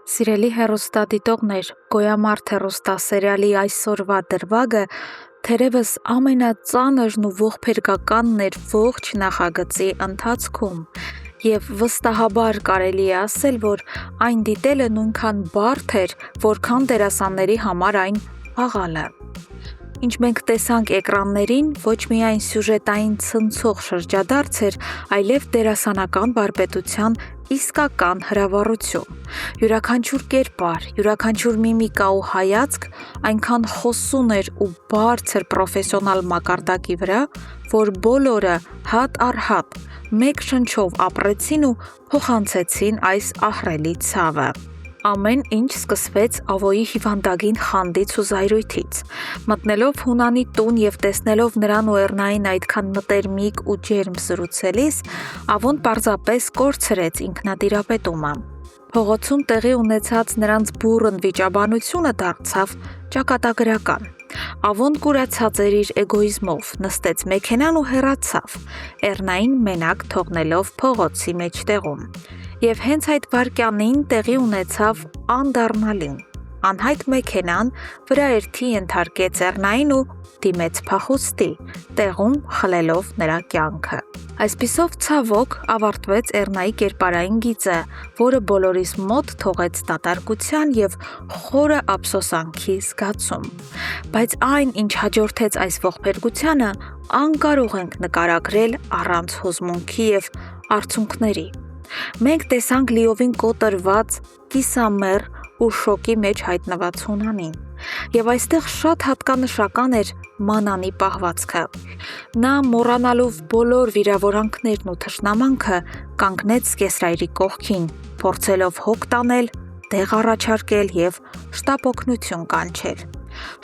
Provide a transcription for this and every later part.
Սիրելի հեռուստադիտողներ, Գոյամարտ հեռուստասերիալի այսօրվա դրվագը թերևս ամենածանրն ու ողբերգականն էր ողջ նախագծի ընթացքում, և վստահաբար կարելի է ասել, որ այն դիտելը նույնքան բարդ էր, որքան դերասանների համար այն աղալը։ Ինչ մենք տեսանք էկրաններին, ոչ միայն սյուժետային ցնցող շրջադարձ էր, այլև դերասանական վարպետության իսկական հրավառություն։ Յուրաքանչյուր կերպար, յուրաքանչյուր միմիկա ու հայացք այնքան խոսուն էր ու բարձր պրոֆեսիոնալ մակարդակի վրա, որ բոլորը հատ առ հատ մեկ շնչով ապրեցին ու փոխանցեցին այս ահռելի ցավը։ Ամեն ինչ սկսվեց Ավոյի հիվանդագին խանդից ու զայրույթից։ Մտնելով Հունանի տուն և տեսնելով նրան ու Էռնային այդքան մտերմիկ ու ջերմ զրուցելիս, Ավոն պարզապես կորցրեց ինքնատիրապետումը։ Փողոցում տեղի ունեցած նրանց բուռն վիճաբանությունը դարձավ ճակատագրական։ Ավոն կուրացած էր իր էգոիզմով, նստեց մեքենան ու հեռացավ, Էռնային մենակ թողնելով փողոցի մեջտեղում։ Եվ հենց այդ վայրկյանին տեղի ունեցավ անդառնալին։ Անհայտ մեքենան վրաերթի ենթարկեց Էռնային ու դիմեց փախուստի, տեղում խլելով նրա կյանքը։ Այսպիսով ցավոք ավարտվեց Էռնայի կերպարային գիծը, որը բոլորիս մոտ թողեց դատարկության և խորը ափսոսանքի զգացում։ Բայց այն, ինչ հաջորդեց այս ողբերգությանը, անկարող ենք նկարագրել առանց հուզմունքի և արցունքների։ Մենք տեսանք լիովին կոտրված, կիսամեռ ու շոկի մեջ հայտնված Հունանին։ Եվ այստեղ շատ հատկանշական էր Մանանի պահվածքը։ Նա, մոռանալով բոլոր վիրավորանքներն ու թշնամանքը, կանգնեց կեսրայրի կողքին, փորձելով հոգ տանել, տեղ առաջարկել և շտապօգնություն կանչել։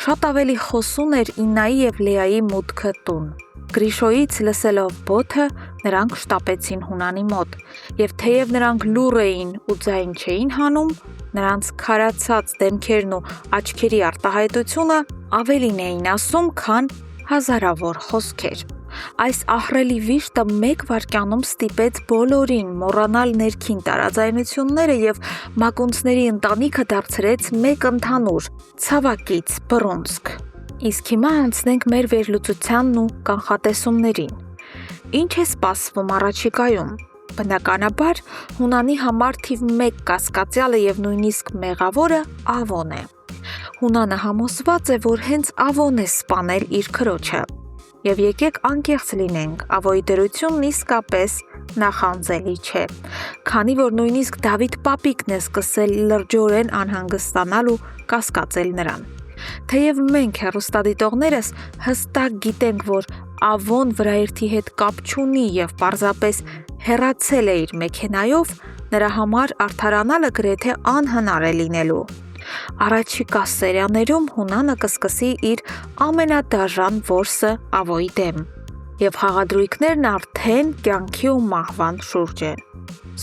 Շատ ավելի խոսուն էր Իննայի և Լեայի մուտքը տուն։ Գրիշոյից լսելով բոթը, նրանք շտապեցին Հունանի մոտ, և թեև նրանք լուռ էին ու ձայն չէին հանում, նրանց քարացած դեմքերն ու աչքերի արտահայտությունը ավելին էին ասում, քան հազարավոր խոսքեր։ Այս ահռելի վիշտը մեկ վայրկյանում ստիպեց բոլորին մոռանալ ներքին տարաձայնությունները և մակունցների ընտանիքը դարձրեց մեկ ընդհանուր, ցավակից բռունցք։ Իսկ հիմա անցնենք մեր վերլուծությանն ու կանխատեսումներին։ Ինչ է սպասվում առաջիկայում։ Բնականաբար, Հունանի համար թիվ 1 կասկածյալը և նույնիսկ մեղավորը Ավոն է։ Հունանը համոզված է, որ հենց Ավոն է սպանել իր քրոջը։ Եվ եկեք անկեղծ լինենք, Ավոյի դրությունն իսկապես նախանձելի չէ, քանի որ նույնիսկ Դավիթ պապիկն է սկսել լրջորեն անհանգստանալ ու կասկածել նրան։ Թեև մենք հեռուստադիտողներս հստակ գիտենք, որ Ավոն վրաերթի հետ կապ չունի և պարզապես հեռացել է իր մեքենայով, նրա համար արդարանալը գրեթե անհնար է լինելու։ Առաջիկա սերիաներում Հունանը կսկսի իր ամենադաժան որսը Ավոյի դեմ, և խաղադրույքներն արդեն կյանքի ու մահվան շուրջ են։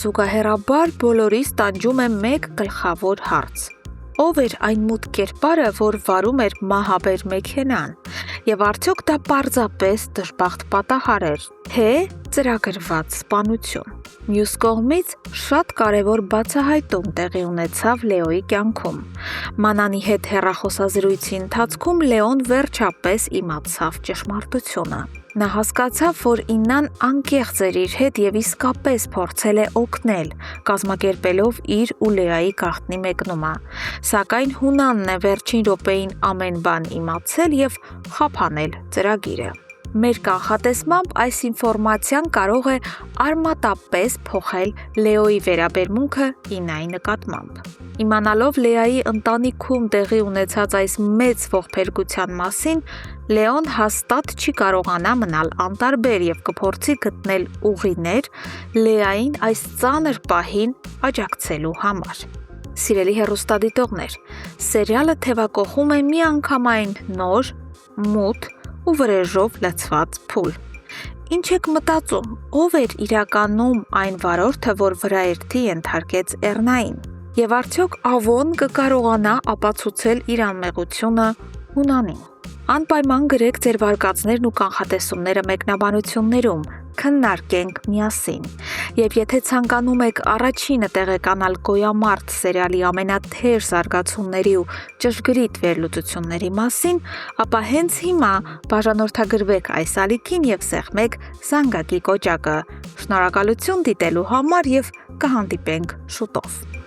Զուգահեռաբար բոլորիս տանջում է մեկ գլխավոր հարց. ով էր այն մութ կերպարը, որ վարում էր մահաբեր մեքենան, և արդյոք դա պարզապես դժբախտ պատահար էր, թե ծրագրված սպանություն։ Մյուս կողմից շատ կարևոր բացահայտում տեղի ունեցավ Լեոյի կյանքում։ Մանանի հետ հեռախոսազրույցի ընթացքում Լեոն վերջապես իմացավ ճշմարտությունը։ Նա հասկացավ, որ Իննան անկեղծ էր իր հետ և իսկապես փորձել է օգնել, կազմակերպելով իր ու Լեայի գաղտնի մեկնումը։ Սակայն Հունանն է վերջին րոպեին ամեն բան իմացել և խափանել ծրագիրը։ Մեր կանխատեսմամբ այս ինֆորմացիան կարող է արմատապես փոխել Լեոյի վերաբերմունքը Իննայի նկատմամբ։ Իմանալով Լեայի ընտանիքում տեղի ունեցած այս մեծ ողբերգության մասին, Լեոն հաստատ չի կարողանա մնալ անտարբեր և կփորձի գտնել ուղիներ Լեային այս ծանր պահին աջակցելու համար։ Սիրելի հեռուստադիտողներ, սերիալը թևակողում է միանգամայն նոր, մութ ու վրեժով լցված փուլ։ Ինչ եք մտածում, ով էր իրականում այն վարորդը, որ վրաերթի ենթարկեց Էռնային։ Եվ արդյոք Ավոն կկարողանա ապացուցել իր անմեղությունը Հունանին։ Անպայման գրեք ձեր վարկածներն ու կանխատեսումները մեկնաբանություններում, քննարկենք միասին։ Եվ եթե ցանկանում եք առաջինը տեղեկանալ Գոյամարտ սերիալի ամենաթեժ զարգացումների ու ճշգրիտ վերլուծությունների մասին, ապա հենց հիմա բաժանորդագրվեք այս ալիքին եւ սեղմեք զանգակի կոճակը։ Շնորհակալություն դիտելու համար եւ կհանդիպենք շուտով։